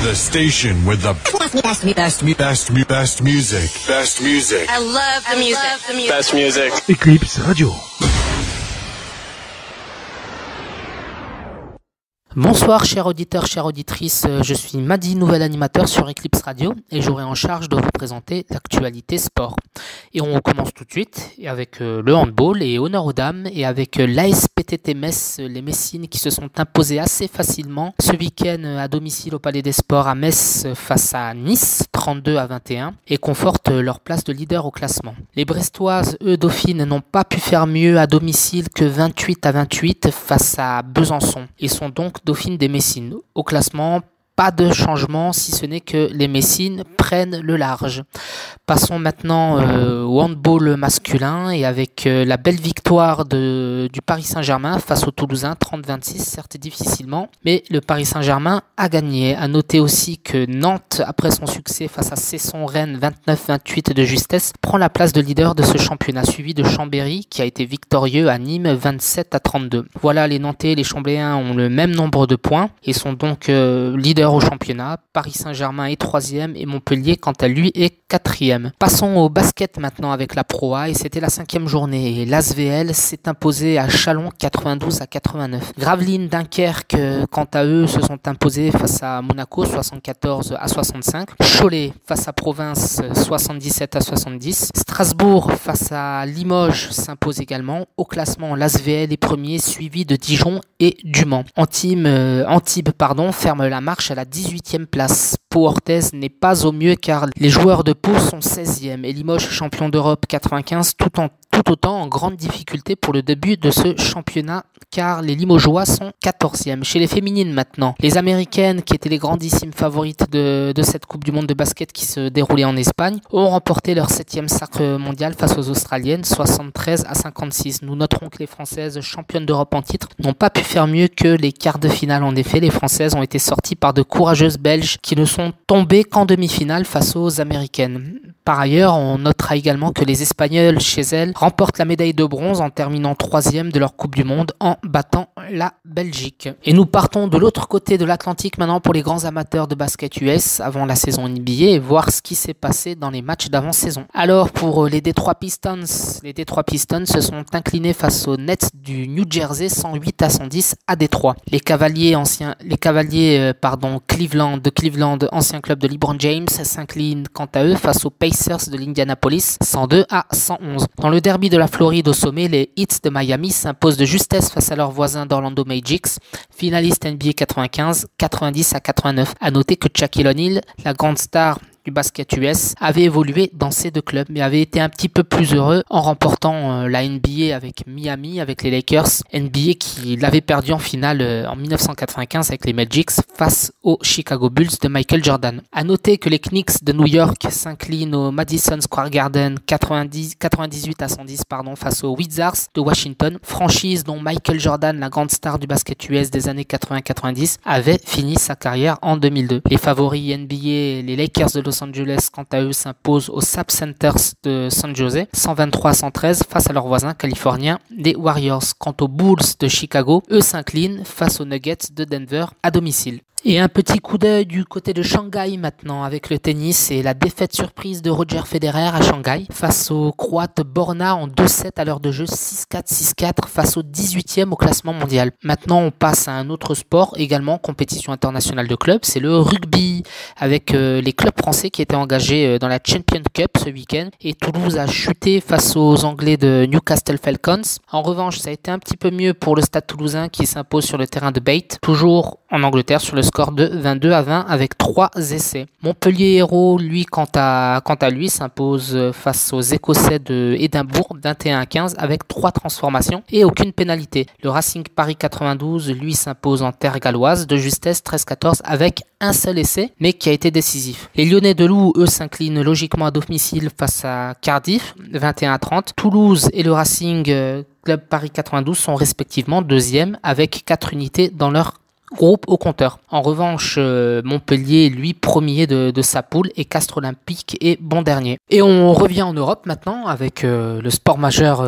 The station with the best music. Best music. I love the music. Best music. Eclipse Radio. Bonsoir chers auditeurs, chères auditrices, je suis Madi, nouvel animateur sur Eclipse Radio et j'aurai en charge de vous présenter l'actualité sport. Et on commence tout de suite avec le handball et honneur aux dames et avec l'ASPTT Metz, les Messines qui se sont imposées assez facilement ce week-end à domicile au Palais des Sports à Metz face à Nice, 32-21 et confortent leur place de leader au classement. Les Brestoises, eux dauphines, n'ont pas pu faire mieux à domicile que 28-28 face à Besançon et sont donc dauphine des Messines. Au classement, pas de changement si ce n'est que les Messines prennent le large. Passons maintenant au handball masculin et avec la belle victoire du Paris Saint-Germain face aux Toulousains 30-26, certes difficilement, mais le Paris Saint-Germain a gagné. À noter aussi que Nantes, après son succès face à Cesson-Rennes 29-28 de justesse, prend la place de leader de ce championnat, suivi de Chambéry qui a été victorieux à Nîmes 27-32. Voilà, les Nantais et les Chambéryens ont le même nombre de points et sont donc leaders au championnat. Paris Saint-Germain est 3e et Montpellier quant à lui est 4e. Passons au basket maintenant avec la Pro A et c'était la 5e journée et l'ASVL s'est imposé à Chalon 92-89. Gravelines Dunkerque quant à eux se sont imposés face à Monaco 74-65. Cholet face à Province 77-70. Strasbourg face à Limoges s'impose également. Au classement, l'ASVL est premier suivi de Dijon et du Mans. Antibes ferme la marche à la 18e place. Pau Orthez n'est pas au mieux car les joueurs de Pau sont 16e et Limoges champion d'Europe 95 tout autant en grande difficulté pour le début de ce championnat car les Limogeois sont 14e. Chez les féminines maintenant, les Américaines qui étaient les grandissimes favorites de cette Coupe du Monde de basket qui se déroulait en Espagne ont remporté leur 7e sacre mondial face aux Australiennes 73-56. Nous noterons que les Françaises championnes d'Europe en titre n'ont pas pu faire mieux que les quarts de finale. En effet, les Françaises ont été sorties par de courageuses Belges qui ne sont tombées qu'en demi-finale face aux Américaines. Par ailleurs, on notera également que les Espagnols chez elles remportent la médaille de bronze en terminant 3e de leur Coupe du Monde en battant la Belgique. Et nous partons de l'autre côté de l'Atlantique maintenant pour les grands amateurs de basket US avant la saison NBA et voir ce qui s'est passé dans les matchs d'avant-saison. Alors pour les Detroit Pistons se sont inclinés face aux Nets du New Jersey 108-110 à Détroit. Les Cavaliers de Cleveland, ancien club de LeBron James, s'inclinent quant à eux face aux Pacers de l'Indianapolis 102-111. Dans le derby de la Floride au sommet, les Heat de Miami s'imposent de justesse face à leurs voisins d'Orlando Magic, finaliste NBA 95, 90-89. À noter que Shaquille O'Neal, la grande star du basket US, avait évolué dans ces deux clubs mais avait été un petit peu plus heureux en remportant la NBA avec Miami, avec les Lakers, NBA qui l'avait perdu en finale en 1995 avec les Magic face aux Chicago Bulls de Michael Jordan. À noter que les Knicks de New York s'inclinent au Madison Square Garden 98-110 face aux Wizards de Washington, franchise dont Michael Jordan, la grande star du basket US des années 80-90, avait fini sa carrière en 2002. Les favoris NBA, les Lakers de Los Angeles, quant à eux, s'imposent aux Sapp Centers de San Jose 123-113 face à leurs voisins californiens des Warriors. Quant aux Bulls de Chicago, eux s'inclinent face aux Nuggets de Denver à domicile. Et un petit coup d'œil du côté de Shanghai maintenant avec le tennis et la défaite surprise de Roger Federer à Shanghai face au Croate Borna en 2-7 à l'heure de jeu 6-4, 6-4 face au 18e au classement mondial. Maintenant on passe à un autre sport également, compétition internationale de clubs, c'est le rugby avec les clubs français qui étaient engagés dans la Champions Cup ce week-end et Toulouse a chuté face aux Anglais de Newcastle Falcons. En revanche ça a été un petit peu mieux pour le Stade Toulousain qui s'impose sur le terrain de Bath, toujours en Angleterre sur le score de 22-20 avec 3 essais. Montpellier Hérault, lui, quant à lui, s'impose face aux Écossais de Édimbourg 21-15 avec 3 transformations et aucune pénalité. Le Racing Paris 92, lui, s'impose en terre galloise de justesse 13-14 avec un seul essai, mais qui a été décisif. Les Lyonnais de Loup, eux, s'inclinent logiquement à domicile face à Cardiff 21-30. Toulouse et le Racing Club Paris 92 sont respectivement 2e avec 4 unités dans leur groupe au compteur. En revanche, Montpellier, lui, premier de sa poule, et Castres Olympique est bon dernier. Et on revient en Europe maintenant avec le sport majeur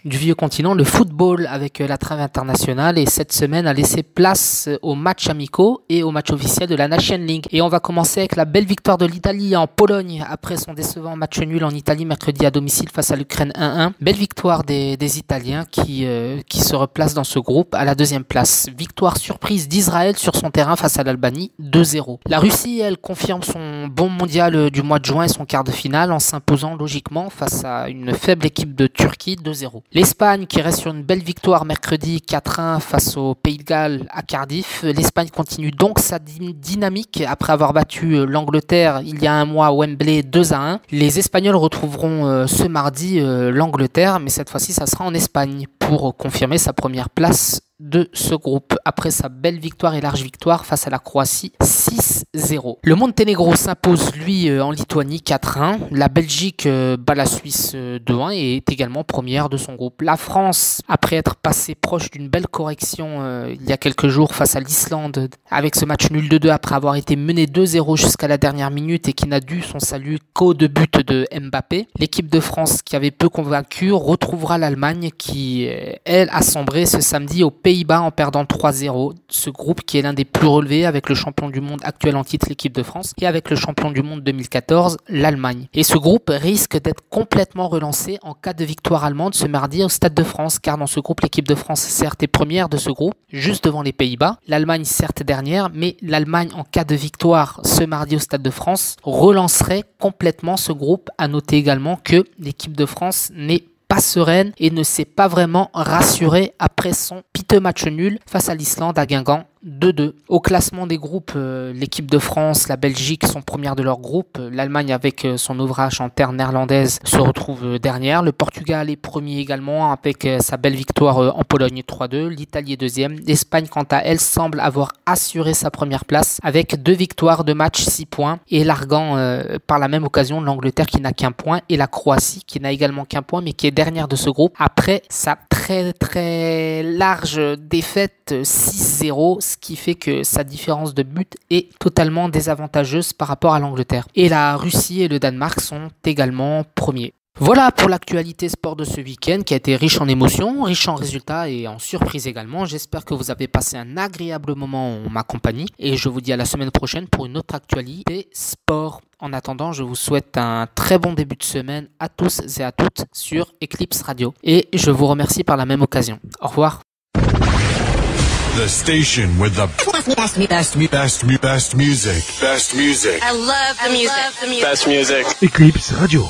du vieux continent, le football, avec la trêve internationale, et cette semaine a laissé place aux matchs amicaux et aux matchs officiels de la Nation League. Et on va commencer avec la belle victoire de l'Italie en Pologne après son décevant match nul en Italie mercredi à domicile face à l'Ukraine 1-1. Belle victoire des Italiens qui se replacent dans ce groupe à la deuxième place. Victoire surprise d'Israël sur son terrain face à l'Albanie 2-0. La Russie, elle, confirme son bon mondial du mois de juin et son quart de finale en s'imposant logiquement face à une faible équipe de Turquie 2-0. L'Espagne qui reste sur une belle victoire mercredi 4-1 face au Pays de Galles à Cardiff. L'Espagne continue donc sa dynamique après avoir battu l'Angleterre il y a un mois à Wembley 2-1. Les Espagnols retrouveront ce mardi l'Angleterre, mais cette fois-ci ça sera en Espagne pour confirmer sa première place de ce groupe après sa belle victoire et large victoire face à la Croatie 6-0. Le Monténégro s'impose lui en Lituanie 4-1. La Belgique bat la Suisse 2-1 et est également première de son groupe. La France, après être passée proche d'une belle correction il y a quelques jours face à l'Islande avec ce match nul 2-2 après avoir été mené 2-0 jusqu'à la dernière minute et qui n'a dû son salut qu'au deux buts de Mbappé. L'équipe de France qui avait peu convaincu retrouvera l'Allemagne qui, elle, a sombré ce samedi au Pays-Bas en perdant 3-0. Ce groupe qui est l'un des plus relevés avec le champion du monde actuel en titre, l'équipe de France, et avec le champion du monde 2014, l'Allemagne. Et ce groupe risque d'être complètement relancé en cas de victoire allemande ce mardi au Stade de France, car dans ce groupe, l'équipe de France certes est première de ce groupe, juste devant les Pays-Bas. L'Allemagne certes dernière, mais l'Allemagne en cas de victoire ce mardi au Stade de France relancerait complètement ce groupe. À noter également que l'équipe de France n'est pas sereine et ne s'est pas vraiment rassurée après son piteux match nul face à l'Islande à Guingamp 2-2. Au classement des groupes, l'équipe de France, la Belgique sont premières de leur groupe. L'Allemagne avec son ouvrage en terre néerlandaise se retrouve dernière. Le Portugal est premier également avec sa belle victoire en Pologne 3-2. L'Italie est deuxième. L'Espagne quant à elle semble avoir assuré sa première place avec 2 victoires, 2 matchs, 6 points et larguant par la même occasion l'Angleterre qui n'a qu'un point et la Croatie qui n'a également qu'un point mais qui est dernière de ce groupe après sa très large défaite 6-0, ce qui fait que sa différence de but est totalement désavantageuse par rapport à l'Angleterre. Et la Russie et le Danemark sont également premiers. Voilà pour l'actualité sport de ce week-end qui a été riche en émotions, riche en résultats et en surprises également. J'espère que vous avez passé un agréable moment en ma compagnie et je vous dis à la semaine prochaine pour une autre actualité sport. En attendant, je vous souhaite un très bon début de semaine à tous et à toutes sur Eclipse Radio et je vous remercie par la même occasion. Au revoir. The station with the best music. Best music. I love the music. Best music. Eclipse Radio.